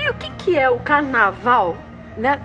E o que é o carnaval, né?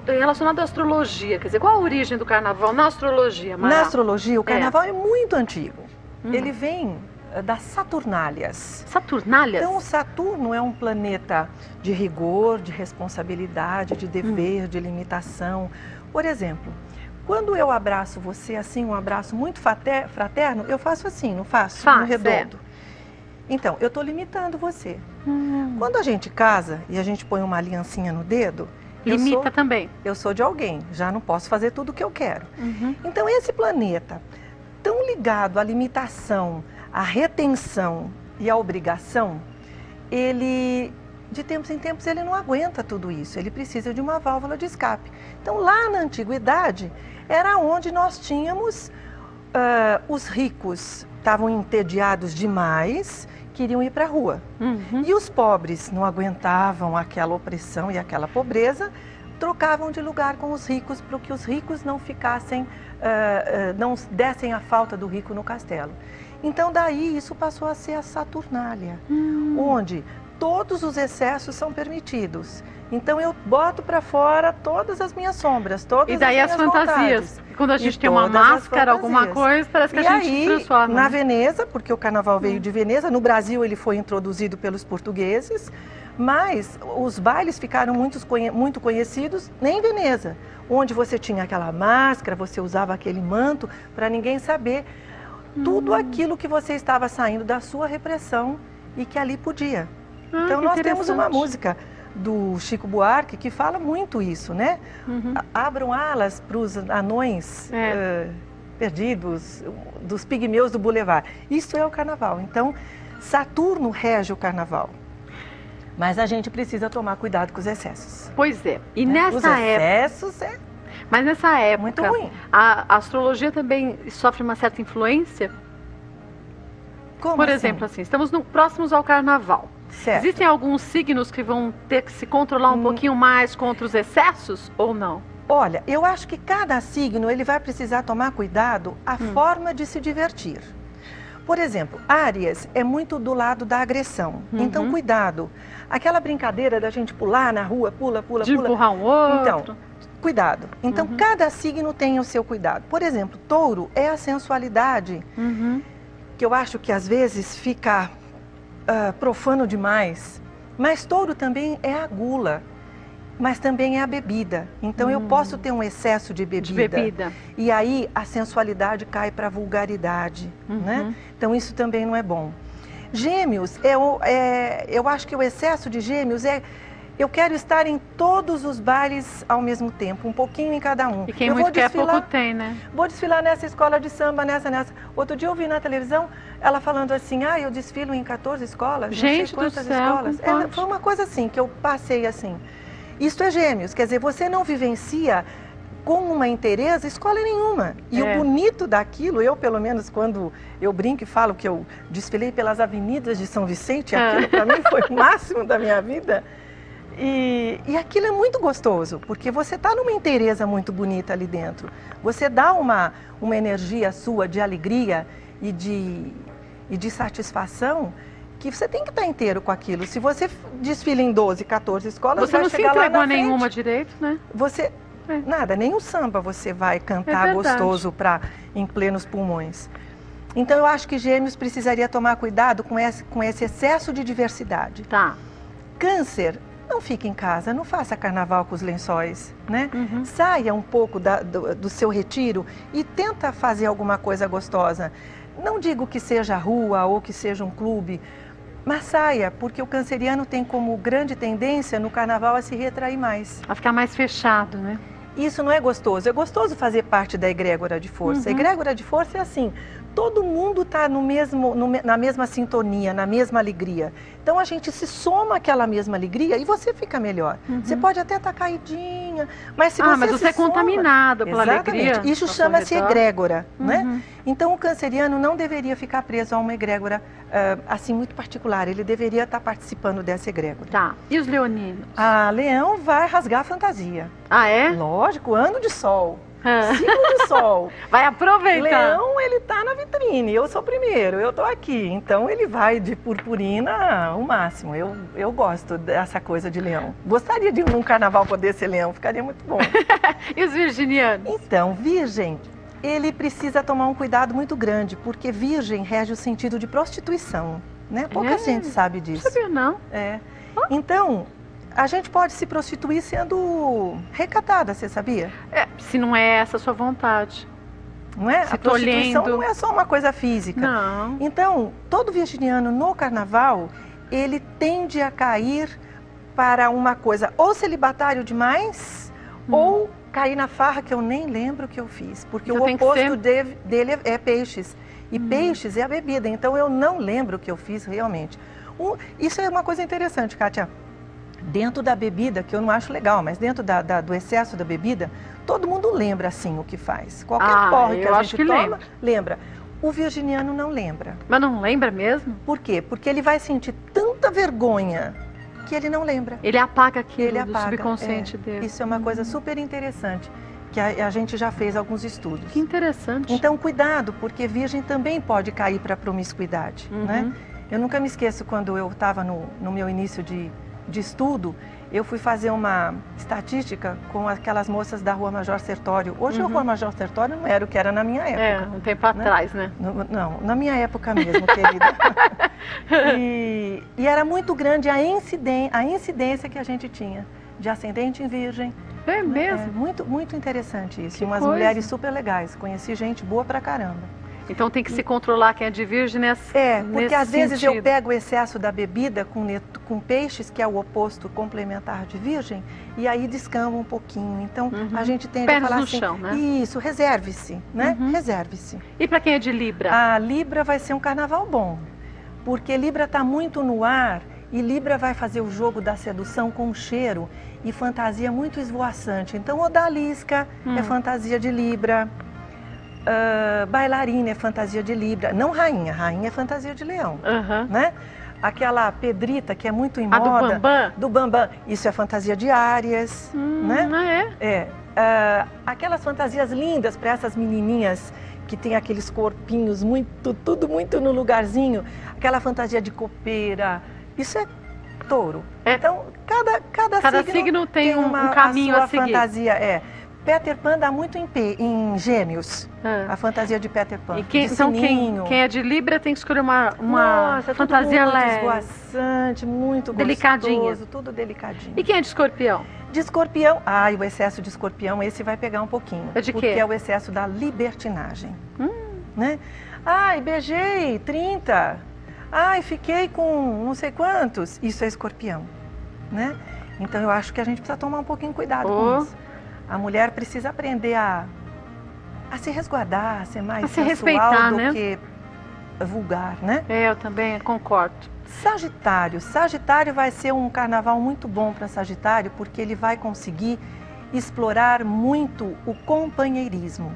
Relacionado à astrologia, quer dizer, qual a origem do carnaval na astrologia, Mara? Na astrologia, o carnaval é muito antigo. Ele vem das Saturnálias. Saturnálias? Então, Saturno é um planeta de rigor, de responsabilidade, de dever, de limitação. Por exemplo, quando eu abraço você assim, um abraço muito fraterno, eu faço assim, não faço? No redondo. Então, eu estou limitando você. Quando a gente casa e a gente põe uma aliancinha no dedo, limita também. Eu sou de alguém, já não posso fazer tudo o que eu quero. Então, esse planeta, tão ligado à limitação, à retenção e à obrigação, ele, de tempos em tempos, ele não aguenta tudo isso. Ele precisa de uma válvula de escape. Então, lá na antiguidade, era onde nós tínhamos os ricos, estavam entediados demais, queriam ir para a rua. E os pobres não aguentavam aquela opressão e aquela pobreza, trocavam de lugar com os ricos para que os ricos não ficassem, não dessem a falta do rico no castelo. Então daí isso passou a ser a Saturnália, onde todos os excessos são permitidos. Então eu boto para fora todas as minhas sombras, todas as minhas vontades. E daí as fantasias. Quando a gente tem uma máscara, alguma coisa, parece que a gente se transforma. Na Veneza, porque o carnaval veio de Veneza, no Brasil ele foi introduzido pelos portugueses, mas os bailes ficaram muito conhecidos em Veneza, onde você tinha aquela máscara, você usava aquele manto para ninguém saber tudo aquilo que você estava saindo da sua repressão e que ali podia. Então nós temos uma música do Chico Buarque que fala muito isso, né? Abram alas para os anões perdidos, dos pigmeus do Boulevard. Isso é o carnaval. Então, Saturno rege o carnaval. Mas a gente precisa tomar cuidado com os excessos. Pois é. E nessa excessos Mas nessa época, muito ruim. A astrologia também sofre uma certa influência? Como Por assim? exemplo, assim, estamos próximos ao carnaval. Certo. Existem alguns signos que vão ter que se controlar um pouquinho mais contra os excessos ou não? Olha, eu acho que cada signo ele vai precisar tomar cuidado a forma de se divertir. Por exemplo, Áries é muito do lado da agressão. Então, cuidado. Aquela brincadeira da gente pular na rua, pula. De empurrar um outro. Então, cuidado. Então, cada signo tem o seu cuidado. Por exemplo, Touro é a sensualidade, que eu acho que às vezes fica profano demais. Mas Touro também é a gula, mas também é a bebida. Então eu posso ter um excesso de bebida. E aí a sensualidade cai para a vulgaridade, né? Então isso também não é bom. Gêmeos, eu acho que o excesso de Gêmeos eu quero estar em todos os bailes ao mesmo tempo, um pouquinho em cada um. E quem muito quer, pouco tem, né? Vou desfilar nessa escola de samba, nessa. Outro dia eu vi na televisão ela falando assim, eu desfilo em 14 escolas, gente não sei quantas do céu, escolas. Foi uma coisa assim, que eu passei assim. Isso é Gêmeos, quer dizer, você não vivencia com uma inteireza escola nenhuma. E o bonito daquilo, eu pelo menos quando eu brinco e falo que eu desfilei pelas avenidas de São Vicente, aquilo para mim foi o máximo da minha vida. E aquilo é muito gostoso, porque você está numa inteireza muito bonita ali dentro. Você dá uma energia sua de alegria e de satisfação que você tem que estar inteiro com aquilo. Se você desfila em 12, 14 escolas, você vai não se chegar lá entregou na frente, nenhuma direito, né? Nada, nem o samba você vai cantar gostoso em plenos pulmões. Então eu acho que Gêmeos precisaria tomar cuidado com esse excesso de diversidade. Tá. Câncer, não fique em casa, não faça carnaval com os lençóis, né? Saia um pouco do seu retiro e tenta fazer alguma coisa gostosa. Não digo que seja rua ou que seja um clube, mas saia, porque o canceriano tem como grande tendência no carnaval a se retrair mais. A ficar mais fechado, né? Isso não é gostoso. É gostoso fazer parte da egrégora de força. A egrégora de força é assim, todo mundo está na mesma sintonia, na mesma alegria. Então a gente se soma àquela mesma alegria e você fica melhor. Você pode até estar caidinha, mas se você mas você é contaminado pela alegria. Isso chama-se egrégora, né? Então o canceriano não deveria ficar preso a uma egrégora assim muito particular. Ele deveria estar participando dessa egrégora. Tá. E os leoninos? Leão vai rasgar a fantasia. Ah, é? Lógico, ano de sol. Signo de Sol. Vai aproveitar. Leão, ele tá na vitrine, eu sou primeiro, eu tô aqui. Então ele vai de purpurina o máximo. Eu gosto dessa coisa de leão. Gostaria de ir num carnaval poder ser leão, ficaria muito bom. E os virginianos? Então, virgem, ele precisa tomar um cuidado muito grande, porque virgem rege o sentido de prostituição, né? Pouca gente sabe disso. Não sabia não. Então, a gente pode se prostituir sendo recatada, você sabia? Se não é essa a sua vontade. Não é? Se A prostituição lendo. não é só uma coisa física. Não. Então, todo virginiano no carnaval, ele tende a cair para uma coisa ou celibatário demais, ou cair na farra que eu nem lembro que eu fiz. Porque Então o tem que oposto ser- dele é peixes. E peixes é a bebida. Então, eu não lembro o que eu fiz realmente. Isso é uma coisa interessante, Kátia. Dentro da bebida, que eu não acho legal, mas dentro do excesso da bebida, todo mundo lembra assim o que faz. Qualquer porre que eu a acho gente que toma, lembra. O virginiano não lembra. Mas não lembra mesmo? Por quê? Porque ele vai sentir tanta vergonha que ele não lembra. Ele apaga aquilo Ele do apaga. subconsciente dele. Isso é uma coisa super interessante, que a gente já fez alguns estudos. Que interessante. Então, cuidado, porque virgem também pode cair para a promiscuidade, né? Eu nunca me esqueço quando eu estava no meu início de estudo, eu fui fazer uma estatística com aquelas moças da Rua Major Sertório. Hoje a Rua Major Sertório não era o que era na minha época. Um tempo atrás, né? Não, na minha época mesmo, querida. E era muito grande a incidência que a gente tinha de ascendente em virgem. É mesmo? Muito, muito interessante isso. Que E umas coisa. mulheres super legais. Conheci gente boa pra caramba. Então tem que se controlar quem é de virgem nesse Porque às vezes eu sentido. pego o excesso da bebida com peixes, que é o oposto complementar de virgem, e aí descamba um pouquinho. Então a gente tende Pernas a falar no assim, chão, né? isso, reserve-se, né? Reserve-se. E para quem é de Libra? A Libra vai ser um carnaval bom, porque Libra está muito no ar e Libra vai fazer o jogo da sedução com cheiro e fantasia muito esvoaçante. Então, odalisca é fantasia de Libra. Bailarina é fantasia de Libra, não rainha, rainha é fantasia de leão, né? Aquela pedrita que é muito em moda, do Bambam? Do Bambam, isso é fantasia de Áries, né? Aquelas fantasias lindas para essas menininhas que tem aqueles corpinhos tudo muito no lugarzinho, aquela fantasia de copeira, isso é touro. Então, cada signo tem um caminho a seguir. Fantasia, Peter Pan dá muito em Gêmeos, a fantasia de Peter Pan. E quem é de Libra tem que escolher uma Nossa, fantasia tudo muito leve, esvoaçante, muito delicadinha. gostoso, tudo delicadinho. E quem é de Escorpião? De Escorpião, o excesso de Escorpião, esse vai pegar um pouquinho. É de quê? Porque é o excesso da libertinagem, né? Ai, beijei 30, fiquei com não sei quantos, isso é Escorpião, né? Então eu acho que a gente precisa tomar um pouquinho cuidado com isso. A mulher precisa aprender a se resguardar, a ser mais se sensual respeitar, do né? que vulgar, né? Eu também concordo. Sagitário vai ser um carnaval muito bom para Sagitário, porque ele vai conseguir explorar muito o companheirismo.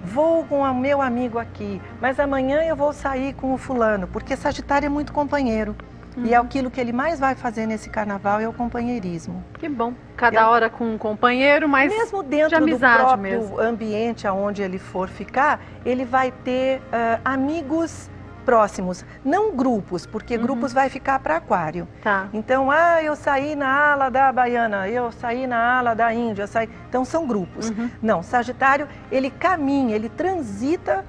Vou com o meu amigo aqui, mas amanhã eu vou sair com o fulano, porque Sagitário é muito companheiro. E é aquilo que ele mais vai fazer nesse carnaval é o companheirismo. Que bom. Cada hora com um companheiro, mas mesmo dentro de amizade do próprio mesmo. ambiente aonde ele for ficar, ele vai ter amigos próximos, não grupos, porque grupos vai ficar para Aquário. Tá. Então, eu saí na ala da Baiana, eu saí na ala da Índia, então são grupos. Não, Sagitário, ele caminha, ele transita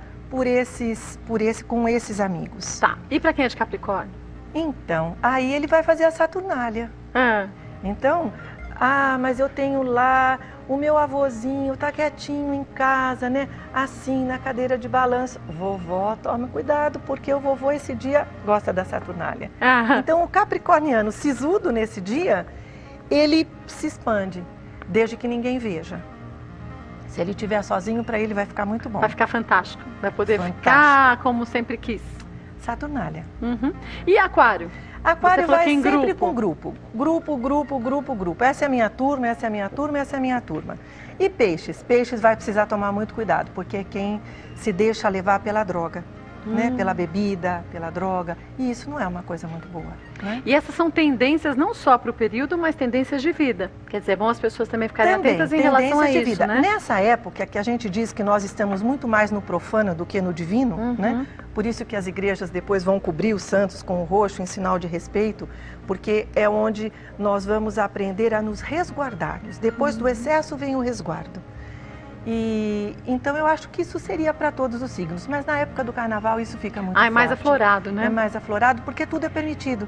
com esses amigos. Tá. E para quem é de Capricórnio? Então, aí ele vai fazer a Saturnália. Então, mas eu tenho lá, o meu avôzinho tá quietinho em casa, né? Assim, na cadeira de balanço. Vovó, toma cuidado, porque o vovô esse dia gosta da Saturnália. Então, o capricorniano sisudo nesse dia, ele se expande, desde que ninguém veja. Se ele estiver sozinho, para ele vai ficar muito bom. Vai ficar fantástico. Vai poder ficar como sempre quis. Saturnália. E Aquário? Aquário vai sempre com grupo. Grupo. Essa é a minha turma, essa é a minha turma, essa é a minha turma. E Peixes? Peixes vai precisar tomar muito cuidado, porque é quem se deixa levar pela droga, né? Pela bebida, pela droga. E isso não é uma coisa muito boa. né? E essas são tendências não só para o período, mas tendências de vida. Quer dizer, é bom as pessoas também ficarem atentas em relação a isso, né? Nessa época que a gente diz que nós estamos muito mais no profano do que no divino, né? Por isso que as igrejas depois vão cobrir os santos com o roxo em sinal de respeito, porque é onde nós vamos aprender a nos resguardarmos. Depois do excesso vem o resguardo. E então eu acho que isso seria para todos os signos, mas na época do carnaval isso fica muito forte. É mais aflorado, né? É mais aflorado porque tudo é permitido.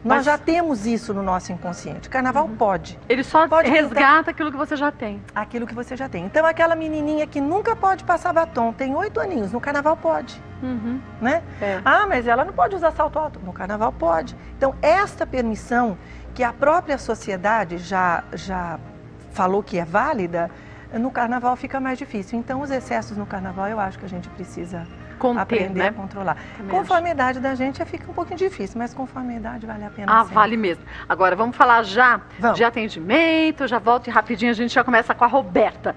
Nós já temos isso no nosso inconsciente. Carnaval pode. Ele só resgata aquilo que você já tem. Aquilo que você já tem. Então aquela menininha que nunca pode passar batom, tem 8 aninhos, no carnaval pode. Né? Ah, mas ela não pode usar salto alto. No carnaval pode. Então esta permissão que a própria sociedade já falou que é válida, no carnaval fica mais difícil. Então os excessos no carnaval eu acho que a gente precisa aprender, né? A controlar. Conforme a idade da gente fica um pouquinho difícil, mas conforme a idade vale a pena. Vale mesmo. Agora vamos falar já de atendimento, já volto e rapidinho a gente já começa com a Roberta.